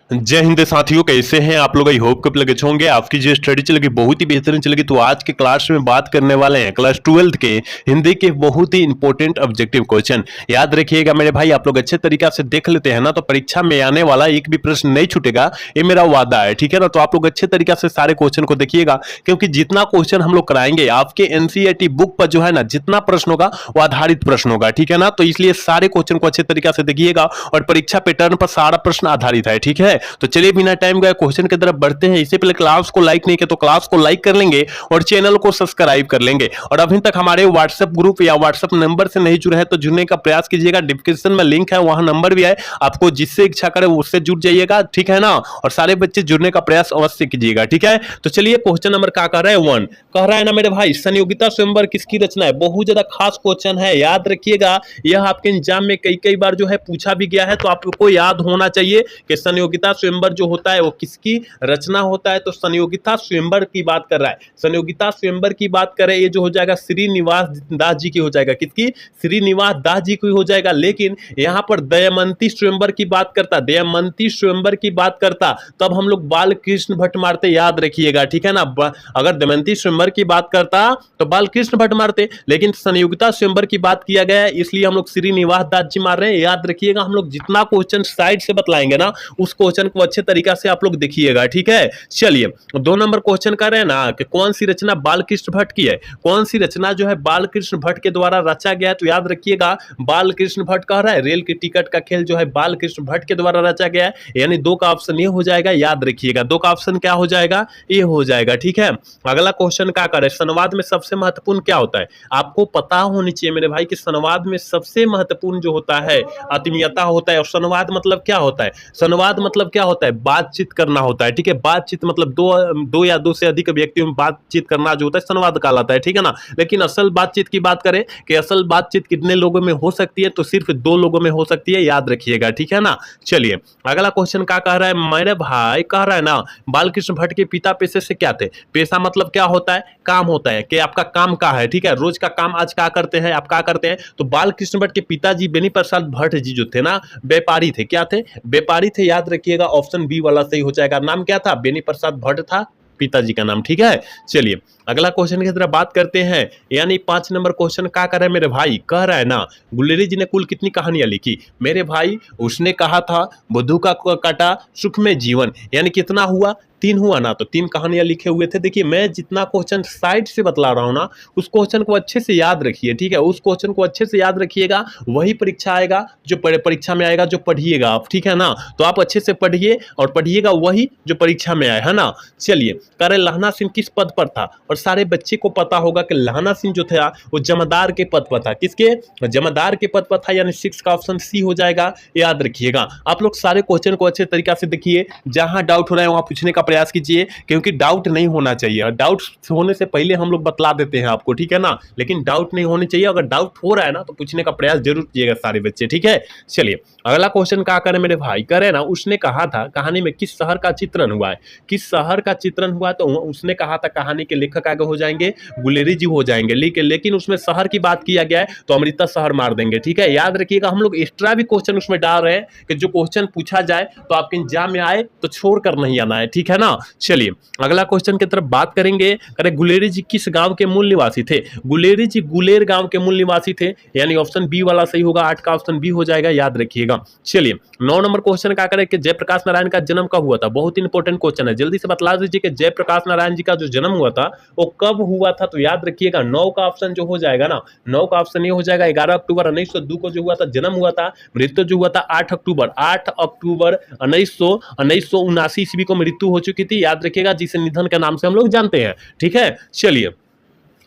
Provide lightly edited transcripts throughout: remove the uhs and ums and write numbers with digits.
जय हिंद साथियों, कैसे हैं आप लोग। आई होप कब लगे होंगे आपकी जो स्टडी चलेगी बहुत ही बेहतरीन चलेगी। तो आज के क्लास में बात करने वाले हैं क्लास 12 के हिंदी के बहुत ही इंपॉर्टेंट ऑब्जेक्टिव क्वेश्चन। याद रखिएगा मेरे भाई, आप लोग अच्छे तरीका से देख लेते हैं ना तो परीक्षा में आने वाला एक भी प्रश्न नहीं छूटेगा, ये मेरा वादा है, ठीक है ना। तो आप लोग अच्छे तरीका से सारे क्वेश्चन को देखिएगा, क्योंकि जितना क्वेश्चन हम लोग कराएंगे आपके एनसीईआरटी बुक पर जो है ना, जितना प्रश्न होगा वो आधारित प्रश्न होगा, ठीक है ना। तो इसलिए सारे क्वेश्चन को अच्छे तरीका से देखिएगा और परीक्षा पैटर्न पर सारा प्रश्न आधारित है, ठीक है। तो चलिए बिना टाइम गए क्वेश्चन की तरफ बढ़ते हैं। इससे पहले क्लास को लाइक नहीं किया तो क्लास को लाइक कर लेंगे और चैनल को सब्सक्राइब कर लेंगे। और अभी तक हमारे व्हाट्सएप ग्रुप या व्हाट्सएप नंबर से नहीं जुड़े हैं तो जुड़ने का प्रयास कीजिएगा। डिस्क्रिप्शन में लिंक है, वहां नंबर भी है, आपको जिससे इच्छा करे उससे जुड़ जाइएगा, ठीक है ना। और सारे बच्चे जुड़ने का प्रयास अवश्य कीजिएगा, ठीक है। तो चलिए क्वेश्चन नंबर क्या कह रहा है, 1 कह रहा है ना मेरे भाई, संयोगिता स्वयंवर किसकी रचना है। बहुत ज्यादा खास क्वेश्चन है, याद रखिएगा। यह आपके एग्जाम में कई कई बार जो है पूछा भी गया है, तो आपको याद होना चाहिए कि संयोगिता स्वयंवर जो होता है वो किसकी रचना होता है। तो संयोगिता स्वयंवर की बात कर रहा है, संयोगिता स्वयंवर की बात करें, ये जो हो जाएगा श्रीनिवास दास जी की हो जाएगा। किसकी? श्रीनिवास दास जी की हो जाएगा। लेकिन यहां पर दमयंती स्वयंवर की बात करता, दमयंती स्वयंवर की बात करता तब हम लोग बालकृष्ण भट्ट मारते, याद रखिएगा, ठीक है ना। अगर दमयंती स्वयंवर की बात करता तो बालकृष्ण भट्ट मारते, लेकिन संयोगिता स्वयंवर की बात किया गया है इसलिए हम लोग श्रीनिवास दास जी मार रहे हैं। याद रखिएगा, हम लोग जितना क्वेश्चन साइड से बतलाएंगे ना उस क्वेश्चन को अच्छे तरीका से आप लोग देखिएगा, ठीक है। चलिए 2 नंबर क्वेश्चन कर रहे हैं ना कि कौन सी रचना बालकृष्ण भट्ट की है। कौन सी रचना जो है बालकृष्ण भट्ट के द्वारा रचा गया है। तो याद रखिएगा, बालकृष्ण भट्ट कह रहा है रेल की टिकट का खेल जो है बालकृष्ण भट्ट के द्वारा रचा गया है, यानी 2 का ऑप्शन ये हो जाएगा। याद रखिएगा 2 का ऑप्शन क्या हो जाएगा, ये हो जाएगा, ठीक है। अगला क्वेश्चन क्या करे, संवाद में सबसे महत्वपूर्ण क्या होता है। आपको पता होनी चाहिए मेरे भाई कि संवाद में सबसे महत्वपूर्ण जो होता है आत्मीयता होता है। और संवाद मतलब क्या होता है, संवाद मतलब क्या होता है, बातचीत करना होता है, ठीक है। बातचीत मतलब दो या दो से अधिक व्यक्तियों में बातचीत करना जो होता है संवाद कहलाता है, ठीक है ना। लेकिन असल बातचीत की बात करें कि असल बातचीत कितने लोगों में हो सकती है, तो सिर्फ 2 लोगों में हो सकती है, याद रखिएगा, ठीक है ना। चलिए अगला क्वेश्चन क्या कह रहा है मेरे भाई, कह रहा है ना बालकृष्ण भट्ट के पिता पेशे से क्या थे। पेशा मतलब क्या होता है, काम होता है कि आपका काम क्या है, ठीक है। रोज का काम आज क्या करते हैं, आप क्या करते हैं। तो बालकृष्ण भट्ट के पिताजी बेनी प्रसाद भट्ट जी जो थे ना, व्यापारी थे। क्या थे, व्यापारी थे। याद रखिएगा ऑप्शन बी वाला सही हो जाएगा। नाम क्या था, बेनी प्रसाद भट्ट था पिताजी का नाम, ठीक है। चलिए अगला क्वेश्चन की तरफ बात करते हैं, यानी 5 नंबर क्वेश्चन क्या कर रहा है मेरे भाई, कह रहा है ना गुलेरी जी ने कुल कितनी कहानियां लिखी। मेरे भाई उसने कहा था बुद्धू का काटा सुख में जीवन, यानी कितना हुआ, 3 हुआ ना। तो 3 कहानियां लिखे हुए थे। देखिए मैं जितना क्वेश्चन साइड से बतला रहा हूं ना उस क्वेश्चन को अच्छे से याद रखिए, ठीक है। उस क्वेश्चन को अच्छे से याद रखिएगा, वही परीक्षा आएगा जो परीक्षा में आएगा जो पढ़िएगा आप, ठीक है ना। तो आप अच्छे से पढ़िए और पढ़िएगा वही जो परीक्षा में आए, है ना। चलिए कह रहे लहना सिंह किस पद पर था। और सारे बच्चे को पता होगा कि लहना सिंह जो था वो जमादार के पद पर था। किसके, जमादार के पद पर था, यानी 6 का ऑप्शन सी हो जाएगा। याद रखिएगा आप लोग सारे क्वेश्चन को अच्छे तरीका से देखिए, जहां डाउट हो रहा है वहां पूछने का प्रयास कीजिए, क्योंकि डाउट नहीं होना चाहिए। डाउट होने से पहले हम लोग बतला देते हैं आपको, ठीक है ना। लेकिन डाउट नहीं होनी चाहिए, अगर डाउट हो रहा है ना तो पूछने का प्रयास जरूर कीजिएगा सारे बच्चे, ठीक है। चलिए अगला क्वेश्चन क्या करें मेरे भाई, करे ना उसने कहा था कहानी में किस शहर का चित्रण हुआ है। किस शहर का चित्रण हुआ, तो उसने कहा था कहानी के लेखक आगे हो जाएंगे गुलेरी जी हो जाएंगे। लेकिन उसमें शहर की बात किया गया है तो अमृता शहर मार देंगे, ठीक है। याद रखिएगा हम लोग एक्स्ट्रा भी क्वेश्चन उसमें डाल रहे हैं कि जो क्वेश्चन पूछा जाए तो आपके एग्जाम में आए तो छोड़ कर नहीं आना है, ठीक है ना। चलिए अगला क्वेश्चन की तरफ बात करेंगे, अरे गुलेरी जी किस गांव के मूल निवासी थे। गुलेरी जी गुलेर गांव के मूल निवासी थे, यानी ऑप्शन बी वाला सही होगा। 8 का ऑप्शन बी हो जाएगा, याद रखिएगा। चलिए 9 नंबर क्वेश्चन क्या करें कि जयप्रकाश नारायण का जन्म कब हुआ था। बहुत इंपॉर्टेंट क्वेश्चन है, जल्दी से बतला दीजिए कि जयप्रकाश नारायण जी का जो जन्म हुआ था वो कब हुआ था। तो याद रखिएगा 9 का ऑप्शन जो हो जाएगा ना, 9 का ऑप्शन ये हो जाएगा 11 अक्टूबर 1902 को जो हुआ था, जन्म हुआ था। मृत्यु जो हुआ था 8 अक्टूबर 1979 ईस्वी को मृत्यु हो चुकी थी। याद रखिएगा, जिसे निधन के नाम से हम लोग जानते हैं, ठीक है। चलिए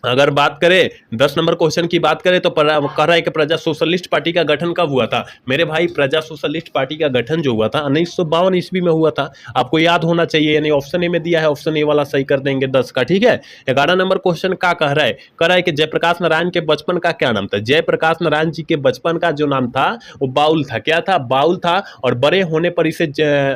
अगर बात करें 10 नंबर क्वेश्चन की बात करें तो कह रहा है कि प्रजा सोशलिस्ट पार्टी का गठन कब हुआ था। मेरे भाई प्रजा सोशलिस्ट पार्टी का गठन जो हुआ था 1952 ईस्वी में हुआ था, आपको याद होना चाहिए। यानी ऑप्शन ए में दिया है, ऑप्शन ए वाला सही कर देंगे 10 का, ठीक है। 11 नंबर क्वेश्चन क्या कह रहा है कि जयप्रकाश नारायण के बचपन का क्या नाम था। जयप्रकाश नारायण जी के बचपन का जो नाम था वो बाउल था। क्या था, बाउल था। और बड़े होने पर इसे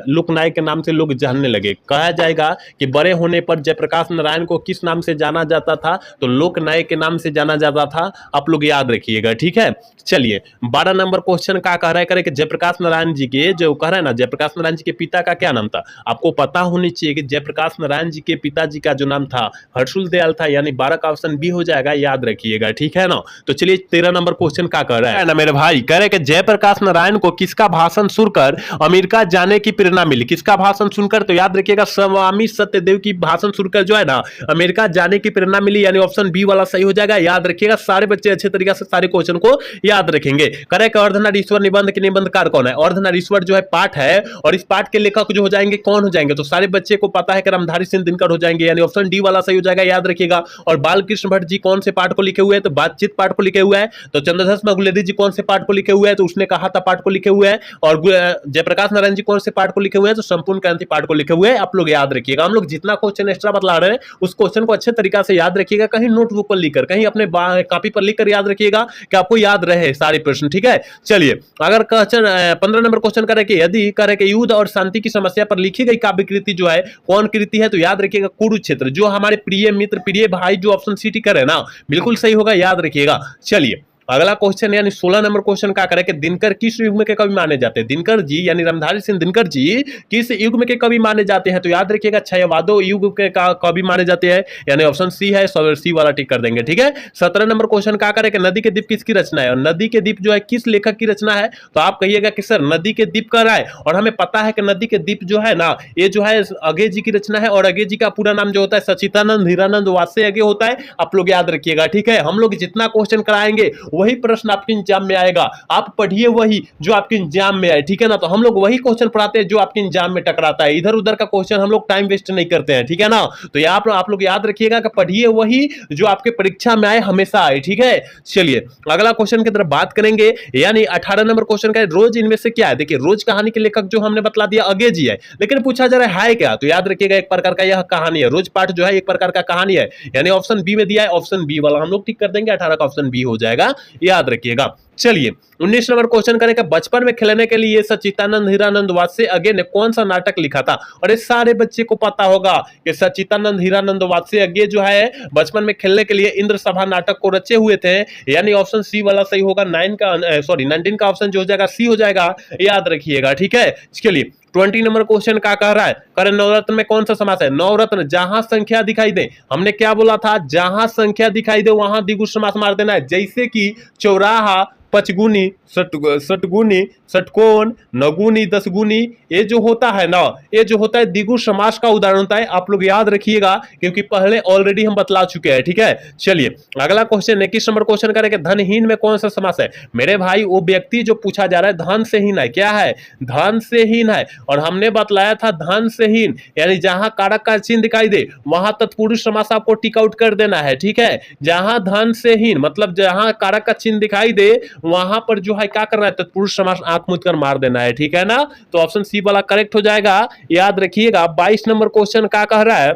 लोकनायक के नाम से लोग जानने लगे। कहा जाएगा कि बड़े होने पर जयप्रकाश नारायण को किस नाम से जाना जाता था, तो लोकनायक के नाम से जाना जाता था, आप लोग याद रखिएगा। ठीक है, चलिए 12 नंबर क्वेश्चन का कह रहा है करे कि जयप्रकाश नारायण जी के जो कह रहा है ना, जयप्रकाश नारायण जी के पिता का क्या नाम था? आपको पता होनी चाहिए कि जयप्रकाश नारायण जी के पिताजी का जो नाम था हर्षुल दयाल था, यानी 12 का ऑप्शन बी हो जाएगा, याद रखिएगा। ठीक है ना, तो चलिए 13 नंबर क्वेश्चन का कह रहा है ना मेरे भाई, कह रहे कि जयप्रकाश नारायण को किसका भाषण सुनकर अमेरिका जाने की प्रेरणा मिली? किसका भाषण सुनकर? तो याद रखिएगा स्वामी सत्यदेव की भाषण सुनकर जो है ना अमेरिका जाने की प्रेरणा मिली, यानी ऑप्शन बी वाला सही हो जाएगा। याद रखिएगा, सारे बच्चे अच्छे तरीके से सारे क्वेश्चन को याद रखेंगे। करेक्ट, अर्धनारीश्वर निबंध के निबंधकार कौन है? अर्धनारीश्वर जो है पाठ है, और इस पाठ के लेखक जो हो जाएंगे कौन हो जाएंगे? तो सारे बच्चे को पता है कि रामधारी सिंह दिनकर हो जाएंगे, यानी ऑप्शन डी वाला सही हो जाएगा, याद रखिएगा। और बालकृष्ण भट्ट जी कौन से पाठ को लिखे हुए हैं? तो बातचीत पाठ को लिखे हुए हैं। तो चंद्रधस मगुलेदी जी कौन से पाठ को लिखे हुए हैं? तो उसने कहा था पाठ को लिखे हुए हैं। और जयप्रकाश नारायण जी कौन से पाठ को लिखे हुए हैं? तो संपूर्ण क्रांति पाठ को लिखे हुए हैं। आप लोग याद रखिएगा, हम लोग जितना क्वेश्चन एक्स्ट्रा बतला रहे हैं उस क्वेश्चन को अच्छे तरीके से याद रखिएगा, कहीं नोटबुक पर लिखकर, कहीं अपने कॉपी पर लिखकर याद रखिएगा कि आपको याद रहे सारे प्रश्न। ठीक है, चलिए अगर क्वेश्चन 15 नंबर क्वेश्चन करे कि यदि करे कि युद्ध और शांति की समस्या पर लिखी गई काव्य कृति जो है कौन कृति है? तो याद रखिएगा कुरुक्षेत्र, जो हमारे प्रिय मित्र प्रिय भाई जो ऑप्शन सी टिक है ना, बिल्कुल सही होगा, याद रखिएगा। चलिए अगला क्वेश्चन यानी 16 नंबर क्वेश्चन का करें कि दिनकर किस युग में के कवि माने जाते हैं? दिनकर जी यानी रामधारी सिंह दिनकर जी किस युग में के कवि माने जाते हैं? तो याद रखिएगा छयवादो युग के कवि माने जाते हैं, यानी ऑप्शन सी है, सी वाला टिक कर देंगे। ठीक है, 17 नंबर क्वेश्चन का करें कि नदी के द्वीप किसकी रचना है? और नदी के द्वीप जो है किस लेखक की रचना है? तो आप कहिएगा कि सर नदी के द्वीप कर रहा है, और हमें पता है कि नदी के द्वीप जो है ना ये जो है अगे जी की रचना है, और अगे जी का पूरा नाम जो होता है सचितानंद हीरानंद वात्स्य अगे होता है, आप लोग याद रखिएगा। ठीक है, हम लोग जितना क्वेश्चन कराएंगे वही प्रश्न आपके एग्जाम में आएगा, आप पढ़िए वही जो आपके एग्जाम में आए। ठीक है ना, तो हम लोग वही क्वेश्चन पढ़ाते हैं जो आपके एग्जाम में टकराता है, इधर उधर का क्वेश्चन हम लोग टाइम वेस्ट नहीं करते हैं। ठीक है ना, तो यहाँ पर आप लोग याद रखिएगा कि पढ़िए वही जो आपके परीक्षा में आए, हमेशा आए। ठीक है, चलिए अगला क्वेश्चन की तरफ बात करेंगे, यानी 18 नंबर क्वेश्चन का रोज इनमें से क्या है? देखिए रोज कहानी के लेखक जो हमने बतला दिया अगे जी है, लेकिन पूछा जा रहा है क्या? तो याद रखिएगा एक प्रकार का यह कहानी है, रोज पाठ जो है एक प्रकार का कहानी है, यानी ऑप्शन बी में दिया है, ऑप्शन बी वाला हम लोग टिक कर देंगे, 18 का ऑप्शन बी हो जाएगा, याद रखिएगा। चलिए 19 नंबर क्वेश्चन करें कि बचपन में खेलने के लिए सच्चिदानंद हीरानंद वात्स्य अगे ने कौन सा नाटक लिखा था? और इस सारे बच्चे को पता होगा कि सच्चिदानंद हीरानंद वात्स्य अगे जो है बचपन में खेलने के लिए इंद्र सभा नाटक को रचे हुए थे, यानी ऑप्शन सी वाला सही होगा। 19 का ऑप्शन जो हो जाएगा सी हो जाएगा, याद रखिएगा। ठीक है, चलिए 20 नंबर क्वेश्चन का कह रहा है करे नवरत्न में कौन सा समास है? नवरत्न जहां संख्या दिखाई दे, हमने क्या बोला था? जहां संख्या दिखाई दे वहां द्विगु समास मार देना है, जैसे कि चौराहा, पचगुनी, सटगुनी, षटकोण, नगुनी, दसगुनी, ये जो होता है ना, ये जो होता है द्विगु समास का उदाहरण होता है, आप लोग याद रखिएगा क्योंकि पहले ऑलरेडी हम बतला चुके हैं। ठीक है, चलिए अगला क्वेश्चन 21 नंबर क्वेश्चन करेंगे धनहीन में कौन सा समास है? मेरे भाई वो व्यक्ति जो पूछा जा रहा है धन से हीन है, क्या है? धन से हीन है, और हमने बतलाया था धन से हीन यानी जहां कारक का चिन्ह दिखाई दे वहां तत्पुरुष समास आपको टिक आउट कर देना है। ठीक है, जहां धन से हीन मतलब जहां कारक का चिन्ह दिखाई दे वहां पर जो है क्या करना है? तत्पुरुष समास आंख मूंद कर मार देना है। ठीक है ना, तो ऑप्शन सी वाला करेक्ट हो जाएगा, याद रखिएगा। 22 नंबर क्वेश्चन क्या कह रहा है?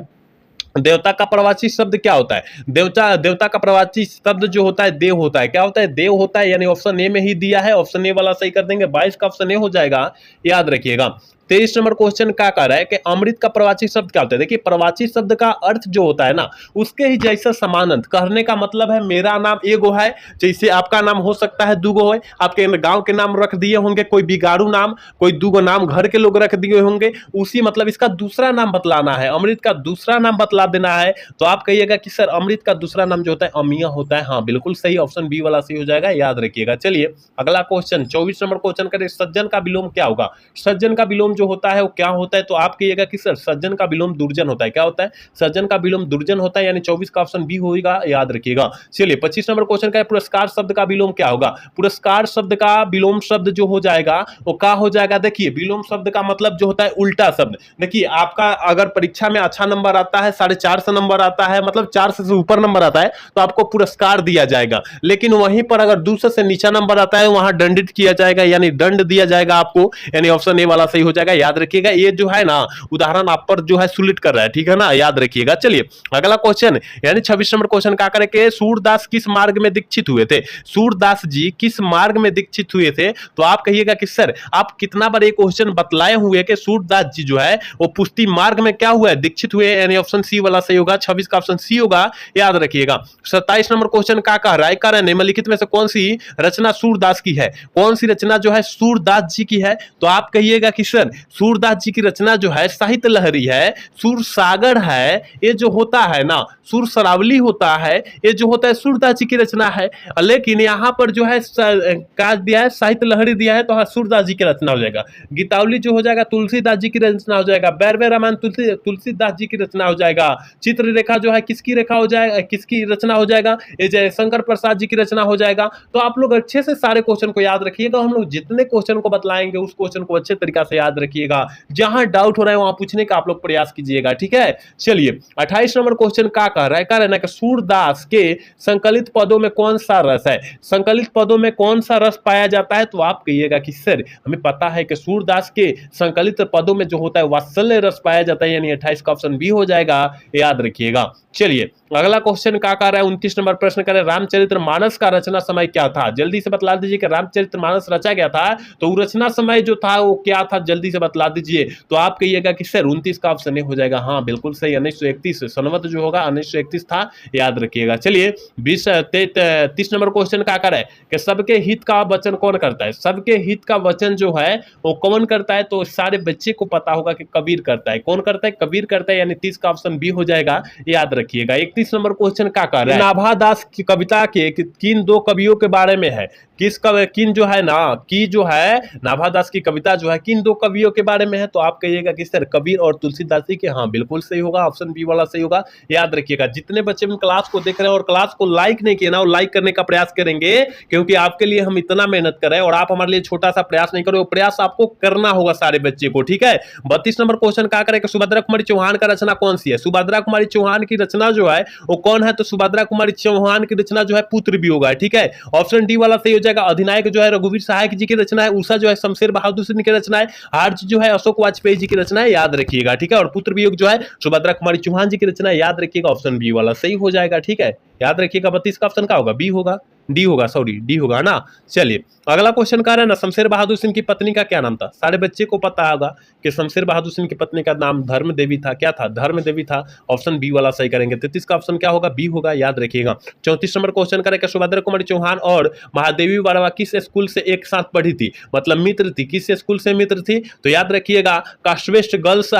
देवता का प्रवाची शब्द क्या होता है? देवता का प्रवाची शब्द जो होता है देव होता है। क्या होता है? देव होता है, यानी ऑप्शन ए में ही दिया है, ऑप्शन ए वाला सही कर देंगे, 22 का ऑप्शन ए हो जाएगा, याद रखिएगा। 23 नंबर क्वेश्चन क्या कह रहा है कि अमृत का प्रवाची शब्द क्या होता है? देखिए प्रवाची शब्द का अर्थ जो होता है ना उसके ही जैसा समान अर्थ, कहने का मतलब है मेरा नाम एगो है, जैसे आपका नाम हो सकता है दूगो है, आपके गांव के नाम रख दिए होंगे, कोई बिगाड़ू नाम, कोई दूगो नाम घर के लोग रख दिए होंगे, उसी मतलब इसका दूसरा नाम बतलाना है, अमृत का दूसरा नाम बतला देना है। तो आप कहिएगा कि सर अमृत का दूसरा नाम जो होता है अमिया होता है। हाँ बिल्कुल सही, ऑप्शन बी वाला सही हो जाएगा, याद रखिएगा। चलिए अगला क्वेश्चन 24 नंबर क्वेश्चन करें, सज्जन का विलोम क्या होगा? सज्जन का विलोम जो होता है वो क्या होता है? तो आप कहिएगा कि सर सज्जन का विलोम दुर्जन होता है। क्या होता है? सज्जन का विलोम दुर्जन होता है, यानी 24 का ऑप्शन बी होगा, याद रखिएगा। चलिए 25 नंबर क्वेश्चन का पुरस्कार शब्द का विलोम क्या होगा? पुरस्कार शब्द का विलोम शब्द जो हो जाएगा वो क्या हो जाएगा? देखिए विलोम शब्द का मतलब जो होता है उल्टा शब्द। देखिए आपका अगर परीक्षा में अच्छा नंबर आता है, 4.5 से नंबर आता है, मतलब 4 से ऊपर नंबर आता है तो आपको पुरस्कार दिया जाएगा, लेकिन वहीं पर अगर 200 से नीचा नंबर आता है वहां दंडित किया जाएगा, यानी दंड दिया जाएगा आपको, यानी ऑप्शन ए वाला सही हो जाएगा, जाएगा, याद रखिएगा। ये जो है ना उदाहरण आप पर जो है सुलिट कर रहा है, ठीक है ना, याद रखिएगा। चलिए अगला क्वेश्चन यानी 26 नंबर क्वेश्चन का करेंगे, सूरदास किस मार्ग में दीक्षित हुए थे? सूरदास जी किस मार्ग में दीक्षित हुए थे? तो आप कहिएगा कि सर आप कितना बार ये क्वेश्चन बतलाए हुए कि सूरदास जी जो है वो पुष्टि मार्ग में क्या हुआ है, दीक्षित हुए, यानी ऑप्शन सी वाला सही होगा, 26 का ऑप्शन सी होगा, याद रखिएगा। 27 नंबर क्वेश्चन का कह रहा है, कारण निम्नलिखित में से कौन सी रचना सूरदास की है? कौन सी रचना जो है सूरदास जी की है? तो आप कहिएगा कि सर सूरदास जी की रचना जो है साहित्य लहरी है, सूर सागर है, ये जो होता है ना सूर सरावली होता है, ये जो होता है सूरदास जी की रचना है। लेकिन यहाँ पर जो है का दिया है साहित्य लहरी दिया है, तो हाँ सूरदास जी की रचना हो जाएगा। गीतावली जो हो जाएगा तुलसीदास जी की रचना हो जाएगा। बैरवे रामायण तुलसीदास जी की रचना हो जाएगा। चित्ररेखा जो है किसकी रेखा हो जाएगा, किसकी रचना हो जाएगा? ये जयशंकर प्रसाद जी की रचना हो जाएगा। तो आप लोग अच्छे से सारे क्वेश्चन को याद रखिएगा। हम लोग जितने क्वेश्चन को बतलाएंगे उस क्वेश्चन को अच्छे तरीका से याद रखिएगा। जहां डाउट हो रहा है वहां पूछने का आप लोग प्रयास कीजिएगा, ठीक है। चलिए 28 नंबर क्वेश्चन का कह रहा है, कह रहा है ना कि सूरदास के संकलित पदों में कौन सा रस है? संकलित पदों में कौन सा रस पाया जाता है? तो आप कहिएगा कि सर हमें पता है कि सूरदास के संकलित पदों में जो होता है वात्सल्य रस पाया जाता है, यानी 28 का ऑप्शन बी हो जाएगा, याद रखिएगा। चलिए अगला क्वेश्चन का कह रहा है, 29 नंबर प्रश्न करें, रामचरितमानस का रचना समय क्या था? जल्दी से बतला दीजिए कि रामचरितमानस रचा गया था, तो रचना समय जो था वो क्या था, जल्दी से बतला दीजिए। तो आप कहिएगा कि सर 29 का ऑप्शन हो जाएगा, हाँ बिल्कुल सही, 1931 सनवत जो होगा 1931 था, याद रखिएगा। चलिए 30 नंबर क्वेश्चन का कर है कि सबके हित का वचन कौन करता है? सबके हित का वचन जो है वो कौन करता है? तो सारे बच्चे को पता होगा कि कबीर करता है। कौन करता है? कबीर करता है, यानी 30 का ऑप्शन बी हो जाएगा, याद रखिएगा। 31 नंबर क्वेश्चन का कर रहा है, नाभादास की कविता के किन दो कवियों के बारे में है? किन जो है ना की जो है नाभादास की कविता जो है किन दो कवियों के बारे में है? तो आप कहिएगा कि सर कबीर और तुलसीदास जी के, हाँ बिल्कुल सही होगा, ऑप्शन बी वाला सही होगा, याद रखिएगा। जितने बच्चे क्लास को देख रहे हैं और क्लास को लाइक नहीं किए ना, और लाइक करने का प्रयास करेंगे, क्योंकि आपके लिए हम इतना मेहनत कर रहे हैं और आप हमारे लिए छोटा सा प्रयास नहीं करो, वो प्रयास आपको करना होगा सारे बच्चे को, ठीक है। 32 नंबर क्वेश्चन का करें कि सुभद्रा कुमारी चौहान का रचना कौन सी है? सुभद्रा कुमारी चौहान की रचना जो है वो कौन है? तो सुभद्रा कुमारी चौहान की रचना जो है पुत्र भी होगा, ठीक है, ऑप्शन डी वाला सही हो जाएगा। अधिनायक जो है रघुवीर सहायक जी की रचना है। उषा जो है शमशेर बहादुर सिंह की रचना है। हार्ज जो है अशोक वाजपेयी जी की रचना है, याद रखिएगा, ठीक है। और पुत्र वियोग जो है सुभद्रा कुमारी चौहान जी की रचना है, याद रखिएगा, ऑप्शन बी वाला सही हो जाएगा, ठीक है, याद रखिएगा। 32 का ऑप्शन क्या होगा? बी होगा, डी होगा, सॉरी डी होगा ना। चलिए अगला क्वेश्चन का है ना, शमशेर बहादुर सिंह की पत्नी का क्या नाम था? सारे बच्चे को पता होगा कि शमशेर बहादुर सिंह की पत्नी का नाम धर्म देवी था। क्या था? धर्म देवी था, ऑप्शन बी वाला सही करेंगे। 33 का ऑप्शन क्या होगा? बी होगा, याद रखिएगा। 34 नंबर क्वेश्चन करें कि सुभद्रा कुमारी चौहान और महादेवी वर्मा किस स्कूल से एक साथ पढ़ी थी? मतलब मित्र थी, किस स्कूल से मित्र थी? तो याद रखिएगा कास्टवेस्ट गर्ल्स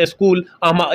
स्कूल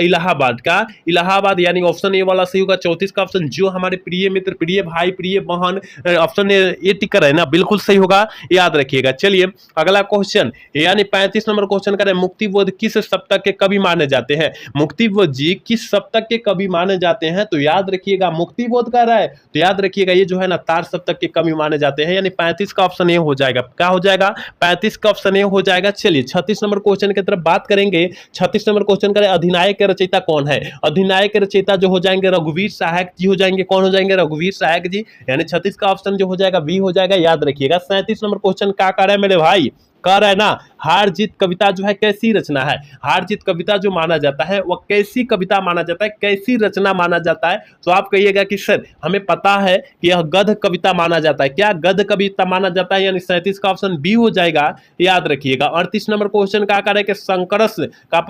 इलाहाबाद का, इलाहाबाद, यानी ऑप्शन ए वाला सही होगा। 34 का ऑप्शन जो हमारे प्रिय मित्र, प्रिय भाई, प्रिय बहन, ऑप्शन ए टिकर है ना, बिल्कुल सही होगा, याद रखिएगा। चलिए अगला क्वेश्चन यानी 35 नंबर क्वेश्चन करें, मुक्तिबोध किस सप्तक के कवि माने जाते हैं? मुक्तिबोध जी किस सप्तक के कवि माने जाते हैं? तो याद रखिएगा मुक्तिबोध कर रहा है, तो याद रखिएगा ये जो है ना तार सप्तक के कवि माने जाते हैं, यानी 35 का ऑप्शन ए हो जाएगा। क्या हो जाएगा? 35 का ऑप्शन ए हो जाएगा। चलिए 36 नंबर क्वेश्चन की तरफ बात करेंगे। 36 नंबर क्वेश्चन करें, अधिनायक के रचयिता कौन है? अधिनायक के रचयिता जो हो जाएंगे रघुवीर सहायक जी हो जाएंगे। कौन हो जाएंगे? रघुवीर सहायक जी, यानी 36 का ऑप्शन जो हो जाएगा बी हो जाएगा, याद रखिएगा। 37 नंबर क्वेश्चन क्या कर रहा है मेरे भाई? कह रहा है ना हार जीत कविता जो है कैसी रचना है? हार जीत कविता जो माना जाता है वह कैसी कविता माना जाता है, कैसी रचना माना जाता है? तो आप कहिएगा कि सर हमें पता है कि यह गद्य कविता माना जाता है। क्या गद्य कविता माना जाता है? यानी 37 का ऑप्शन बी हो जाएगा, याद रखिएगा। 38 नंबर क्वेश्चन क्या कर रहा है कि शंकरस का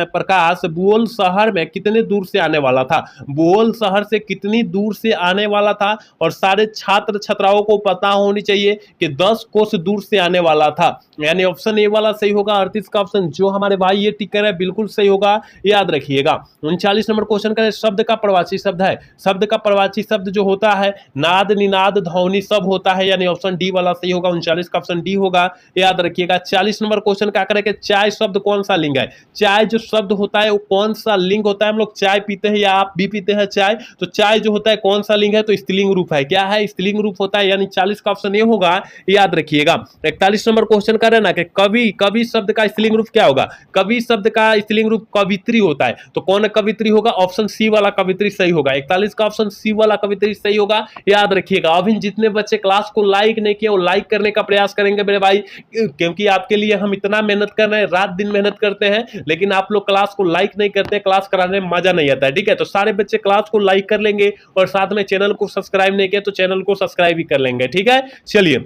प्रकाश बुओल शहर में कितने दूर से आने वाला था? बुओल शहर से कितनी दूर से आने वाला था? और सारे छात्र छात्राओं को पता होनी चाहिए कि 10 कोस दूर से आने वाला था, यानी ऑप्शन ए वाला सही होगा। 38 का ऑप्शन जो हमारे भाई ये टिकर है बिल्कुल सही होगा, याद रखिएगा। 39 नंबर क्वेश्चन का शब्द का प्रवाची शब्द है। शब्द का प्रवाची शब्द जो होता है नाद निनाद ध्वनि सब होता है, यानी ऑप्शन डी वाला सही होगा। 39 का ऑप्शन डी होगा, याद रखिएगा। 40 नंबर क्वेश्चन क्या करें कि चाय शब्द कौन सा लिंग है? चाय जो शब्द होता है वो कौन सा लिंग होता है? हम लोग चाय पीते हैं या आप भी पीते हैं चाय, तो चाय जो होता है कौन सा लिंग है? तो स्त्रीलिंग रूप है। क्या है? स्त्रीलिंग रूप होता है, यानी 40 का ऑप्शन ये होगा, याद रखिएगा। 41 नंबर क्वेश्चन कर रहे हैं ना कि कवि, कवि शब्द का स्त्रीलिंग रूप क्या होगा? कवि शब्द का स्त्रीलिंग रूप कवित्री होता है, तो कौन कवित्री होगा? ऑप्शन सी वाला कवित्री सही होगा। 41 का ऑप्शन सी वाला कवित्री सही होगा, याद रखिएगा। अभी जितने बच्चे क्लास को लाइक नहीं किए वो लाइक करने का प्रयास करेंगे मेरे भाई, क्योंकि आपके लिए हम इतना मेहनत कर रहे हैं, रात दिन मेहनत करते हैं, लेकिन आप लोग क्लास को लाइक नहीं करते, क्लास कराने में मजा नहीं आता है। ठीक है, तो सारे बच्चे क्लास को लाइक कर लेंगे और साथ में चैनल को सब्सक्राइब नहीं किया तो चैनल को सब्सक्राइब भी कर लेंगे। ठीक है, चलिए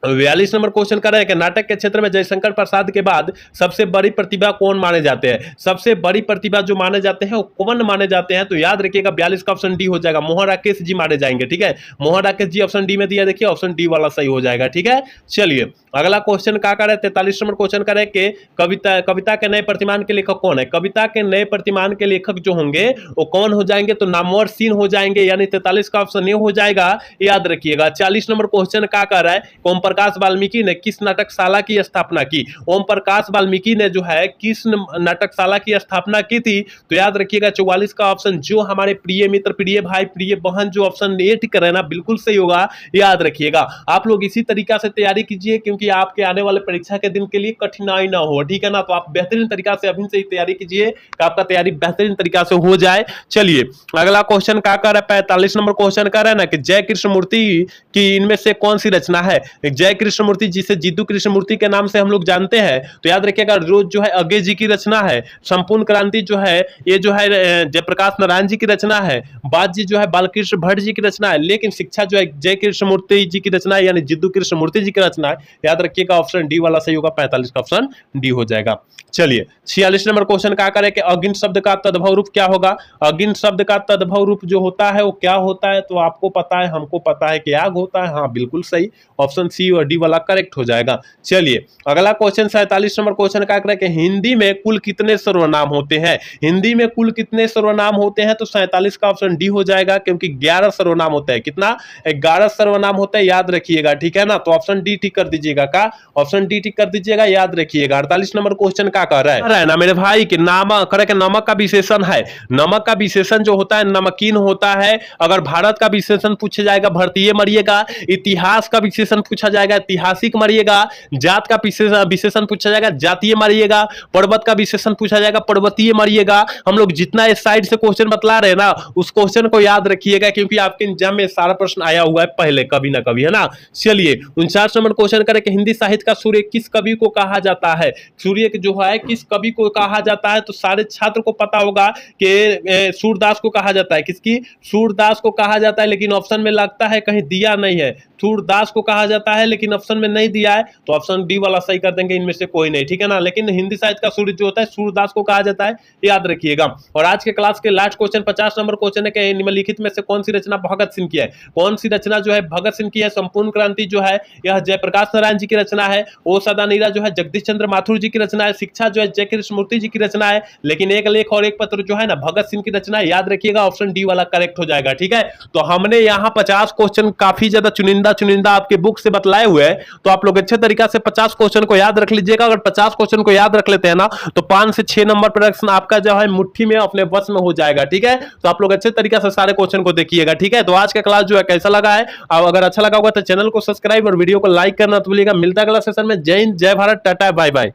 42 नंबर क्वेश्चन कर रहे हैं कि नाटक के क्षेत्र में जयशंकर प्रसाद के बाद सबसे बड़ी प्रतिभा कौन माने जाते हैं? सबसे बड़ी प्रतिभा जो माने जाते हैं वो कौन माने जाते हैं? तो याद रखिएगा 42 का ऑप्शन डी हो जाएगा, मोहन राकेश जी माने जाएंगे। ठीक है, मोहन राकेश जी ऑप्शन डी में दिया, देखिए ऑप्शन डी वाला सही हो जाएगा। ठीक है, चलिए अगला क्वेश्चन क्या कर रहे हैं? 43 नंबर क्वेश्चन कर रहे हैं कि कविता के नए प्रतिमान के लेखक कौन है? कविता के नए प्रतिमान के लेखक जो होंगे वो कौन हो जाएंगे? तो नामवर सिंह हो जाएंगे, यानी 43 का ऑप्शन ए हो जाएगा, याद रखिएगा। 40 नंबर क्वेश्चन क्या कर रहा है? ओम प्रकाश वाल्मीकि ने किस नाटकशाला की स्थापना की? ओम प्रकाश वाल्मीकि ने जो है किस नाटकशाला की स्थापना की थी? तो याद रखिएगा 44 का ऑप्शन जो हमारे प्रिय मित्र, प्रिय भाई, प्रिय बहन जो ऑप्शन ए टिक कर रहे हैं ना, बिल्कुल सही होगा, याद रखिएगा। आप लोग इसी तरीका से तैयारी कीजिए क्योंकि आपके आने वाले परीक्षा के दिन के लिए कठिनाई ना हो। ठीक है ना, तो आप बेहतरीन तरीका से अभी से ही तैयारी कीजिए कि आपका तैयारी बेहतरीन तरीका से हो जाए। चलिए अगला क्वेश्चन क्या कर रहा है? 45 नंबर क्वेश्चन कर रहा है ना कि जय कृष्णमूर्ति की इनमें से कौन सी रचना है? जय कृष्णमूर्ति जिसे जिद्दू कृष्णमूर्ति के नाम से हम लोग जानते हैं, तो याद रखिएगा रोज जो है अगे जी की रचना है, संपूर्ण क्रांति जो है ये जो है जयप्रकाश नारायण जी की रचना है, बात जी जो है बालकृष्ण भट्ट जी की रचना है, लेकिन शिक्षा जो है जय कृष्णमूर्ति जी की रचना है, यानी जिद्दू कृष्णमूर्ति जी की रचना है। याद रखिएगा ऑप्शन डी वाला सही होगा, 45 का ऑप्शन डी हो जाएगा। चलिए 46 नंबर क्वेश्चन क्या करें कि अगिन शब्द का तद्भव रूप क्या होगा? अगिन शब्द का तद्भव रूप जो होता है वो क्या होता है? तो आपको पता है, हमको पता है कि आग होता है। हाँ बिल्कुल सही, ऑप्शन सी और डी वाला करेक्ट हो जाएगा। चलिए अगला क्वेश्चन 47 नंबर क्वेश्चन क्या करें कि हिंदी में कुल कितने सर्वनाम होते हैं? हिंदी में कुल कितने सर्वनाम होते हैं? तो 47 का ऑप्शन डी हो जाएगा, क्योंकि 11 सर्वनाम होता है। कितना? 11 सर्वनाम होता है, याद रखिएगा। ठीक है ना, तो ऑप्शन डी टिक कर दीजिएगा। का ऑप्शन डी टिक कर दीजिएगा, याद रखिएगा। 48 नंबर क्वेश्चन क्या कर रहा है ना मेरे भाई कि नमक करे कि नमक का विशेषण है। नमक का विशेषण जो होता है नमकीन होता है। अगर भारत का विशेषण पूछा जाएगा भारतीय मरिएगा, इतिहास का विशेषण पूछा जाएगा ऐतिहासिक मरिएगा, जात का विशेषण पूछा जाएगा जातीय मरिएगा, पर्वत का विशेषण पूछा जाएगा पर्वतीय मरिएगा। हम लोग जितना इस साइड से क्वेश्चन बतला रहे हैं ना उस क्वेश्चन को याद रखिएगा, क्योंकि आपके एग्जाम में सारा प्रश्न आया हुआ है पहले कभी ना कभी, है ना। चलिए 49 नंबर क्वेश्चन करें कि हिंदी साहित्य का सूर्य किस कवि को कहा जाता है? सूर्य जो है किस कवि को कहा जाता है? तो सारे छात्र को पता होगा कि सूरदास को कहा जाता है। किसकी? सूरदास को कहा जाता है, लेकिन ऑप्शन में लगता है कहीं दिया नहीं है। सूरदास को कहा जाता है लेकिन ऑप्शन में नहीं दिया है, तो ऑप्शन डी वाला सही कर देंगे, इनमें से कोई नहीं। ठीक है ना, लेकिन हिंदी साहित्य का सूर्य जो होता है सूरदास को कहा जाता है, याद रखिएगा। और आज के क्लास के लास्ट क्वेश्चन 50 नंबर क्वेश्चन है कि निम्नलिखित में से कौन सी रचना भगत सिंह की है? कौन सी रचना जो है भगत सिंह की है? संपूर्ण क्रांति जो है यह जयप्रकाश नारायण जी की रचना है। ओ सदा नीरा जो है जगदीश चंद्र माथुर जी की रचना है। शिक्षा जो है जय कृष्णमूर्ति जी की रचना है, लेकिन एक लेख और एक पत्र जो है ना भगत सिंह की रचना है। याद रखिएगा ऑप्शन डी वाला करेक्ट हो जाएगा। ठीक है, तो हमने यहाँ 50 क्वेश्चन काफी ज्यादा चुनिंदा आपके बुक से बतलाए हुए हैं, तो आप लोग अच्छे तरीका से 50 क्वेश्चन को याद रख लीजिएगा। अगर 50 क्वेश्चन को याद रख लेते हैं ना तो 5 से 6 नंबर प्रश्न आपका जो है मुट्ठी में अपने बस में हो जाएगा। ठीक है, तो आप लोग अच्छे तरीके से सारे क्वेश्चन को देखिएगा। ठीक है, तो आज का क्लास जो है कैसा लगा है, और अगर अच्छा लगा होगा तो चैनल को सब्सक्राइब और वीडियो को लाइक करना तो भूलिएगा। मिलता है अगला सेशन में। जय हिंद, जय भारत, टाटा, बाय बाय।